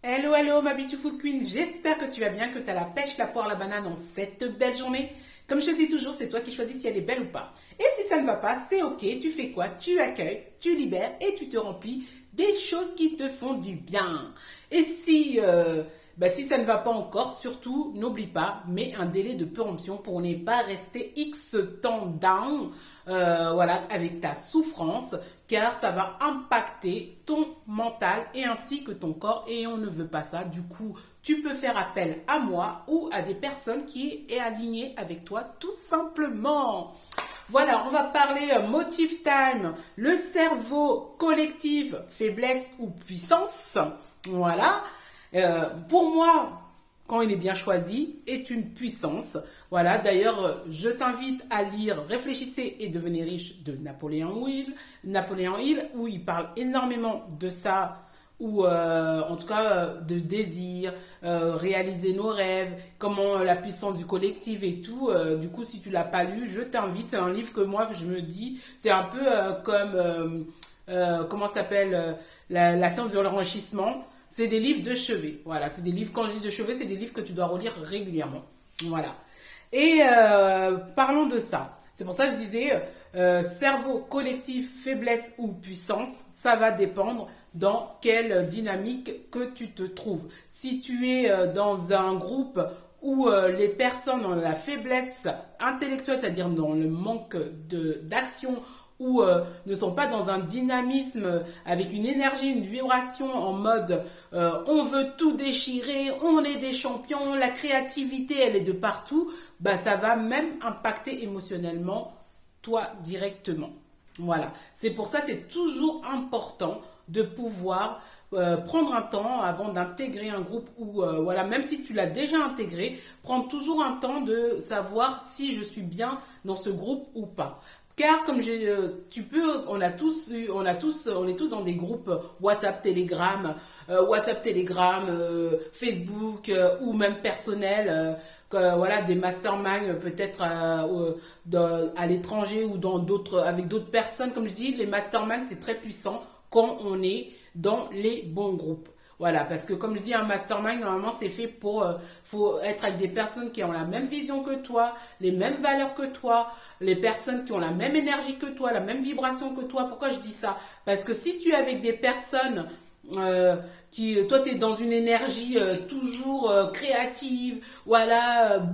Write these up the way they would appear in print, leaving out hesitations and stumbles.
Hello, hello, ma beautiful queen. J'espère que tu vas bien, que tu as la pêche, la poire, la banane en cette belle journée. Comme je te dis toujours, c'est toi qui choisis si elle est belle ou pas. Et si ça ne va pas, c'est ok. Tu fais quoi? Tu accueilles, tu libères et tu te remplis des choses qui te font du bien. Et si ça ne va pas encore, surtout, n'oublie pas, mets un délai de péremption pour ne pas rester X temps down, avec ta souffrance, car ça va impacter ton mental et ainsi que ton corps et on ne veut pas ça. Du coup, tu peux faire appel à moi ou à des personnes qui est alignées avec toi tout simplement. Voilà, on va parler Motive Time, le cerveau collectif, faiblesse ou puissance. Voilà. Pour moi, quand il est bien choisi, est une puissance. Voilà, d'ailleurs, je t'invite à lire Réfléchissez et devenez riche de Napoléon Hill. Napoléon Hill, où il parle énormément de ça, ou en tout cas de désir, réaliser nos rêves, comment la puissance du collectif et tout. Du coup, si tu l'as pas lu, je t'invite. C'est un livre que moi, je me dis, c'est un peu comment ça s'appelle, la science de l'enrichissement. C'est des livres de chevet. Voilà, c'est des livres, quand je dis de chevet, c'est des livres que tu dois relire régulièrement. Voilà. Et parlons de ça. C'est pour ça que je disais, cerveau collectif, faiblesse ou puissance, ça va dépendre dans quelle dynamique que tu te trouves. Si tu es dans un groupe où les personnes ont la faiblesse intellectuelle, c'est-à-dire dans le manque d'action, ou ne sont pas dans un dynamisme avec une énergie, une vibration en mode on veut tout déchirer, on est des champions, la créativité elle est de partout, bah ça va même impacter émotionnellement toi directement. Voilà, c'est pour ça c'est toujours important de pouvoir prendre un temps avant d'intégrer un groupe ou même si tu l'as déjà intégré, prendre toujours un temps de savoir si je suis bien dans ce groupe ou pas. Car comme on est tous dans des groupes WhatsApp, Telegram, Facebook ou même personnels, des masterminds peut-être à l'étranger ou dans avec d'autres personnes. Comme je dis, les masterminds c'est très puissant quand on est dans les bons groupes. Voilà, parce que comme je dis, un mastermind, normalement, c'est fait faut être avec des personnes qui ont la même vision que toi, les mêmes valeurs que toi, les personnes qui ont la même énergie que toi, la même vibration que toi. Pourquoi je dis ça? Parce que si tu es avec des personnes toi, tu es dans une énergie toujours créative,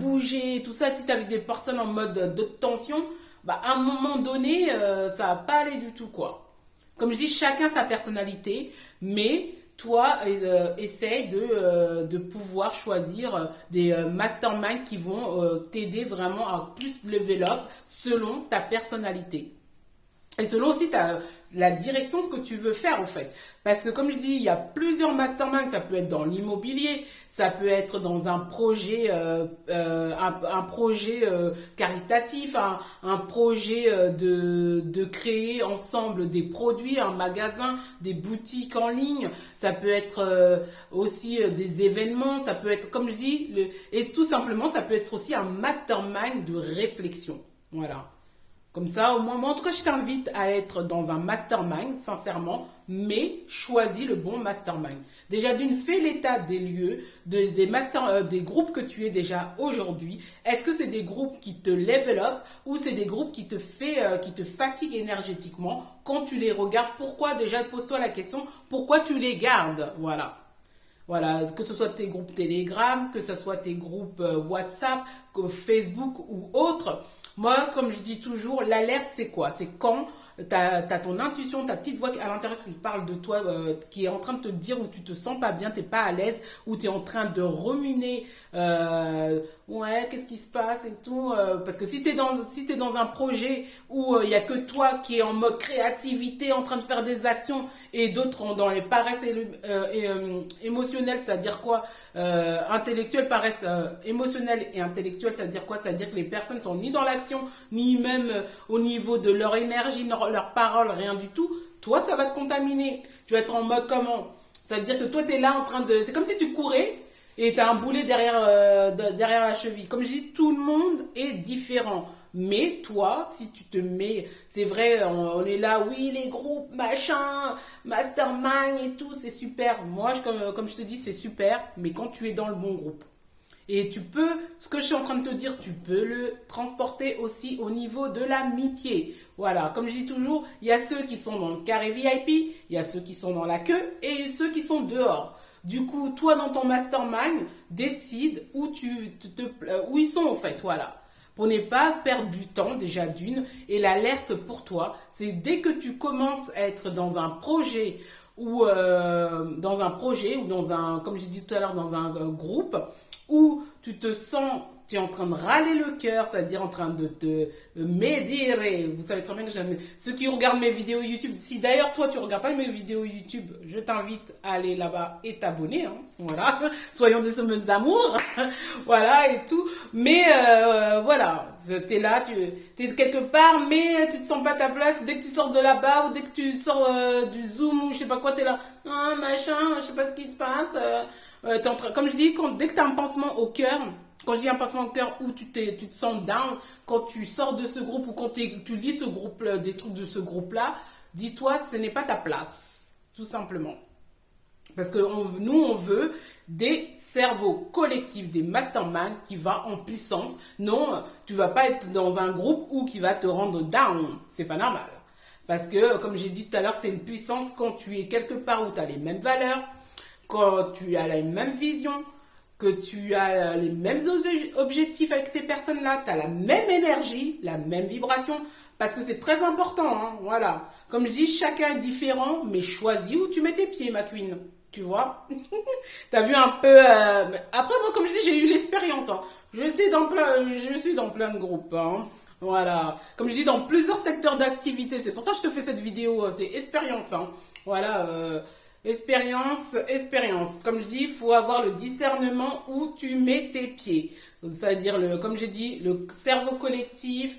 bouger, tout ça, si tu es avec des personnes en mode de tension, bah, à un moment donné, ça va pas aller du tout, quoi. Comme je dis, chacun sa personnalité, mais toi, essaye de pouvoir choisir des masterminds qui vont t'aider vraiment à plus level up selon ta personnalité. Et selon aussi la direction, ce que tu veux faire en fait. Parce que comme je dis, il y a plusieurs masterminds, ça peut être dans l'immobilier, ça peut être dans un projet, caritatif, un projet de créer ensemble des produits, un magasin, des boutiques en ligne, ça peut être aussi des événements, ça peut être, comme je dis, et tout simplement, ça peut être aussi un mastermind de réflexion. Voilà. Comme ça, au moins, moi, en tout cas, je t'invite à être dans un mastermind, sincèrement, mais choisis le bon mastermind. Déjà, fais l'état des lieux, des groupes que tu es déjà aujourd'hui. Est-ce que c'est des groupes qui te level up ou c'est des groupes qui te fatiguent énergétiquement quand tu les regardes? Pourquoi? Déjà, pose-toi la question, pourquoi tu les gardes? Voilà. Voilà, que ce soit tes groupes Telegram, que ce soit tes groupes WhatsApp, Facebook ou autres. Moi, comme je dis toujours, l'alerte, c'est quoi? C'est quand tu as ton intuition, ta petite voix à l'intérieur qui parle de toi, qui est en train de te dire où tu te sens pas bien, t'es pas à l'aise, où tu es en train de ruminer, qu'est-ce qui se passe et tout. Parce que si tu es dans un projet où il y a que toi qui est en mode créativité, en train de faire des actions, et d'autres dans les paresses émotionnelles, c'est-à-dire quoi? Intellectuelles, paresse émotionnelle et intellectuelle, c'est-à-dire quoi? C'est-à-dire que les personnes sont ni dans l'action, ni même au niveau de leur énergie, leur parole, rien du tout. Toi, ça va te contaminer. Tu vas être en mode comment? C'est-à-dire que toi, tu es là en train de... C'est comme si tu courais, et tu as un boulet derrière la cheville. Comme je dis, tout le monde est différent. Mais toi, si tu te mets, c'est vrai, on est là, oui, les groupes, machin, mastermind et tout, c'est super. Moi, comme je te dis, c'est super, mais quand tu es dans le bon groupe. Et tu peux, ce que je suis en train de te dire, tu peux le transporter aussi au niveau de l'amitié. Voilà, comme je dis toujours, il y a ceux qui sont dans le carré VIP, il y a ceux qui sont dans la queue et ceux qui sont dehors. Du coup, toi, dans ton mastermind, décide où ils sont, en fait, voilà. Pour ne pas perdre du temps, déjà d'une, et l'alerte pour toi, c'est dès que tu commences à être dans un projet ou dans un, comme j'ai dit tout à l'heure, dans un groupe où tu te sens, tu es en train de râler le cœur, c'est-à-dire en train de te médirer. Vous savez très bien que j'aime ceux qui regardent mes vidéos YouTube. Si d'ailleurs toi tu regardes pas mes vidéos YouTube, je t'invite à aller là-bas et t'abonner. Hein. Voilà, soyons des semeuses d'amour. Voilà et tout. Mais voilà, t'es là, tu es quelque part, mais tu te sens pas à ta place. Dès que tu sors de là-bas ou dès que tu sors du Zoom ou je sais pas quoi, t'es là, ah, machin, je sais pas ce qui se passe. Comme je dis, dès que tu as un pansement au cœur, quand je dis un pansement au cœur où tu te sens down, quand tu sors de ce groupe ou quand tu lis ce groupe, des trucs de ce groupe-là, dis-toi, ce n'est pas ta place, tout simplement. Parce que nous, on veut des cerveaux collectifs, des masterminds qui vont en puissance. Non, tu vas pas être dans un groupe où qui va te rendre down. C'est pas normal. Parce que, comme j'ai dit tout à l'heure, c'est une puissance quand tu es quelque part où tu as les mêmes valeurs, quand tu as la même vision, que tu as les mêmes objectifs avec ces personnes-là, tu as la même énergie, la même vibration, parce que c'est très important, hein, voilà. Comme je dis, chacun est différent, mais choisis où tu mets tes pieds, ma queen, tu vois. T'as vu un peu... Après, moi, comme je dis, j'ai eu l'expérience, hein. Je suis dans plein de groupes, hein. Voilà. Comme je dis, dans plusieurs secteurs d'activité, c'est pour ça que je te fais cette vidéo, c'est expérience, hein. Voilà, expérience. Comme je dis, il faut avoir le discernement où tu mets tes pieds. C'est-à-dire, comme j'ai dit, le cerveau collectif,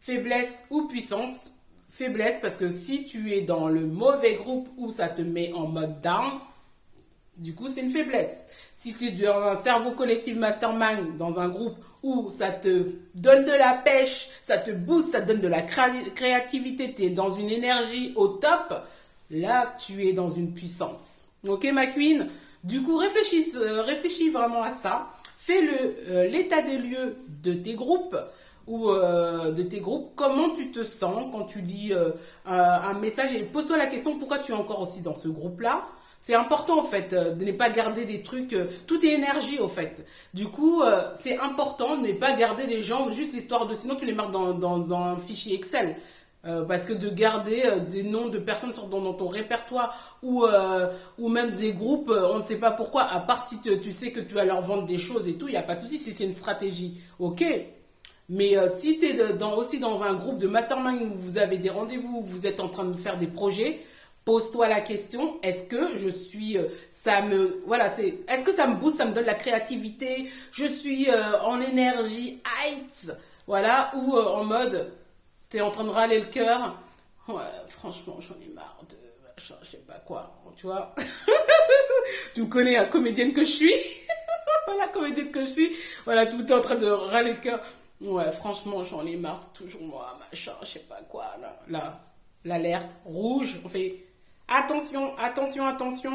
faiblesse ou puissance. Faiblesse, parce que si tu es dans le mauvais groupe où ça te met en mode down, du coup, c'est une faiblesse. Si tu es dans un cerveau collectif mastermind, dans un groupe où ça te donne de la pêche, ça te booste, ça te donne de la créativité, tu es dans une énergie au top, là, tu es dans une puissance. Ok, ma queen? Du coup, réfléchis vraiment à ça. Fais l'état des lieux de tes groupes comment tu te sens quand tu lis un message et pose-toi la question pourquoi tu es encore aussi dans ce groupe-là. C'est important en fait de ne pas garder des trucs, tout est énergie au fait. Du coup, c'est important de ne pas garder des gens juste l'histoire de, sinon tu les marques dans un fichier Excel. Parce que de garder des noms de personnes dans ton répertoire ou même des groupes, on ne sait pas pourquoi, à part si tu sais que tu vas leur vendre des choses et tout, il n'y a pas de souci, si c'est une stratégie, ok. Mais si tu es aussi dans un groupe de mastermind où vous avez des rendez-vous, où vous êtes en train de faire des projets, pose-toi la question, est-ce que je suis, est-ce que ça me booste, ça me donne la créativité, je suis en énergie height, voilà, ou en mode... T'es en train de râler le cœur. Ouais, franchement, j'en ai marre de machin, je sais pas quoi. Tu vois. Tu me connais, la comédienne que je suis. La comédienne que je suis. Voilà, tout le temps en train de râler le cœur. Ouais, franchement, j'en ai marre, c'est toujours moi, machin, je sais pas quoi. Là, l'alerte rouge. On fait attention, attention, attention.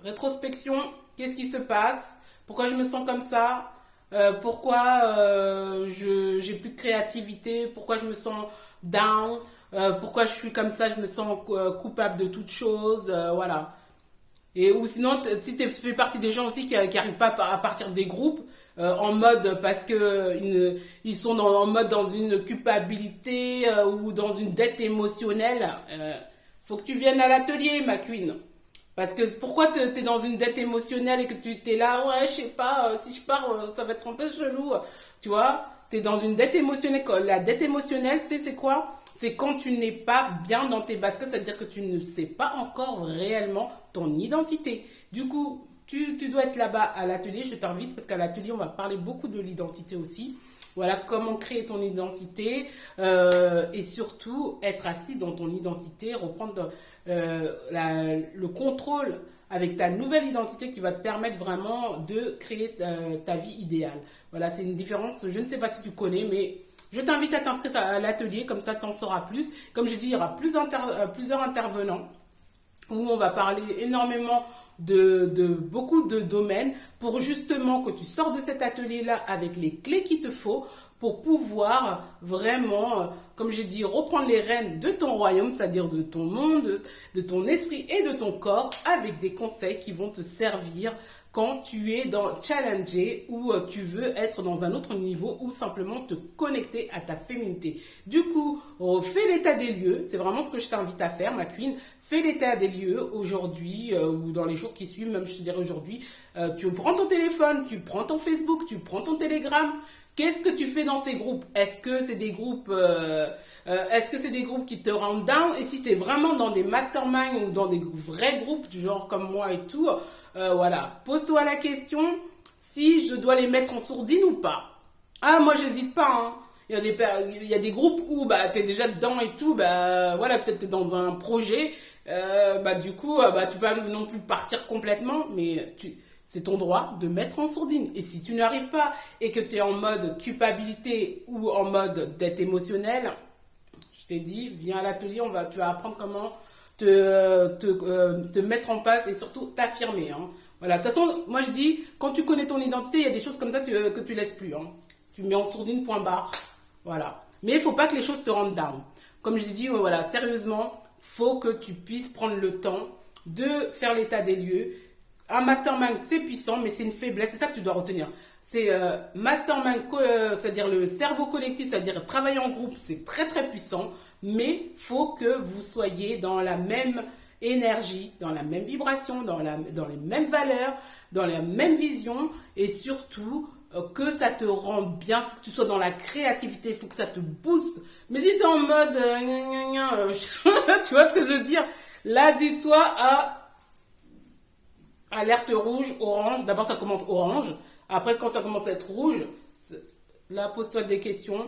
Rétrospection. Qu'est-ce qui se passe? Pourquoi je me sens comme ça? Pourquoi j'ai plus de créativité, pourquoi je me sens down, pourquoi je suis comme ça, je me sens coupable de toute chose, voilà. Et ou sinon, si tu fais partie des gens aussi qui n'arrivent pas à partir des groupes en mode parce que ils sont en mode dans une culpabilité ou dans une dette émotionnelle, faut que tu viennes à l'atelier, ma queen. Parce que pourquoi tu es dans une dette émotionnelle et que tu t'es là, ouais, je sais pas, si je pars, ça va être un peu chelou. Tu vois, tu es dans une dette émotionnelle. La dette émotionnelle, c'est quoi? C'est quand tu n'es pas bien dans tes baskets, c'est-à-dire que tu ne sais pas encore réellement ton identité. Du coup, tu dois être là-bas à l'atelier, je t'invite, parce qu'à l'atelier, on va parler beaucoup de l'identité aussi. Voilà, comment créer ton identité et surtout être assis dans ton identité, reprendre le contrôle avec ta nouvelle identité qui va te permettre vraiment de créer ta vie idéale. Voilà, c'est une différence. Je ne sais pas si tu connais, mais je t'invite à t'inscrire à l'atelier, comme ça tu en sauras plus. Comme je dis, il y aura plusieurs intervenants où on va parler énormément de beaucoup de domaines pour justement que tu sors de cet atelier-là avec les clés qu'il te faut pour pouvoir vraiment, comme j'ai dit, reprendre les rênes de ton royaume, c'est-à-dire de ton monde, de ton esprit et de ton corps, avec des conseils qui vont te servir quand tu es dans challenger ou tu veux être dans un autre niveau ou simplement te connecter à ta féminité. Du coup, fais l'état des lieux, c'est vraiment ce que je t'invite à faire, ma queen. Fais l'état des lieux aujourd'hui ou dans les jours qui suivent, même je te dirais aujourd'hui. Tu prends ton téléphone, tu prends ton Facebook, tu prends ton Telegram. Qu'est-ce que tu fais dans ces groupes? Est-ce que c'est des groupes qui te rendent down? Et si tu es vraiment dans des masterminds ou dans des vrais groupes du genre comme moi et tout, voilà, pose-toi la question si je dois les mettre en sourdine ou pas. Ah, moi j'hésite pas, hein. Il y a des groupes où bah t'es déjà dedans et tout, bah voilà, peut-être t'es dans un projet, du coup tu peux pas non plus partir complètement, mais c'est ton droit de mettre en sourdine. Et si tu n'arrives pas et que tu es en mode culpabilité ou en mode dette émotionnelle, je t'ai dit, viens à l'atelier, tu vas apprendre comment te mettre en place et surtout t'affirmer. Hein. Voilà. De toute façon, moi je dis, quand tu connais ton identité, il y a des choses comme ça que tu laisses plus. Hein. Tu mets en sourdine, point barre. Voilà. Mais il ne faut pas que les choses te rendent down. Comme je dis, voilà, sérieusement, faut que tu puisses prendre le temps de faire l'état des lieux. Un mastermind, c'est puissant, mais c'est une faiblesse. C'est ça que tu dois retenir. C'est mastermind, c'est-à-dire le cerveau collectif, c'est-à-dire travailler en groupe, c'est très très puissant. Mais faut que vous soyez dans la même énergie, dans la même vibration, dans les mêmes valeurs, dans la même vision, et surtout que ça te rende bien, faut que tu sois dans la créativité, il faut que ça te booste. Mais si tu es en mode tu vois ce que je veux dire? Là, dis-toi à alerte rouge, orange. D'abord, ça commence orange. Après, quand ça commence à être rouge, là, pose-toi des questions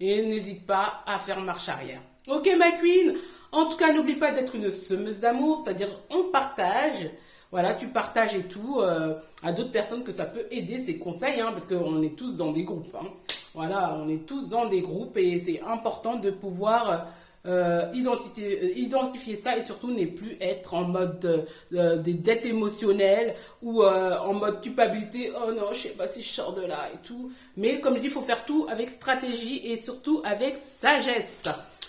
et n'hésite pas à faire marche arrière. Ok, ma queen. En tout cas, n'oublie pas d'être une semeuse d'amour, c'est-à-dire on partage. Voilà, tu partages et tout à d'autres personnes que ça peut aider ces conseils, hein, parce qu'on est tous dans des groupes. Hein. Voilà, on est tous dans des groupes et c'est important de pouvoir identifier ça et surtout ne plus être en mode des dettes émotionnelles ou en mode culpabilité. Oh non, je sais pas si je sors de là et tout. Mais comme je dis, il faut faire tout avec stratégie et surtout avec sagesse.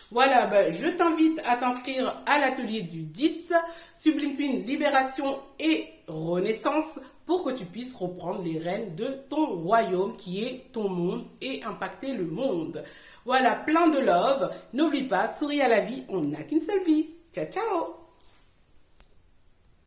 Voilà, je t'invite à t'inscrire à l'atelier du 10, Sublime Queen, Libération et Renaissance, pour que tu puisses reprendre les rênes de ton royaume qui est ton monde et impacter le monde. Voilà, plein de love. N'oublie pas, souris à la vie, on n'a qu'une seule vie. Ciao, ciao!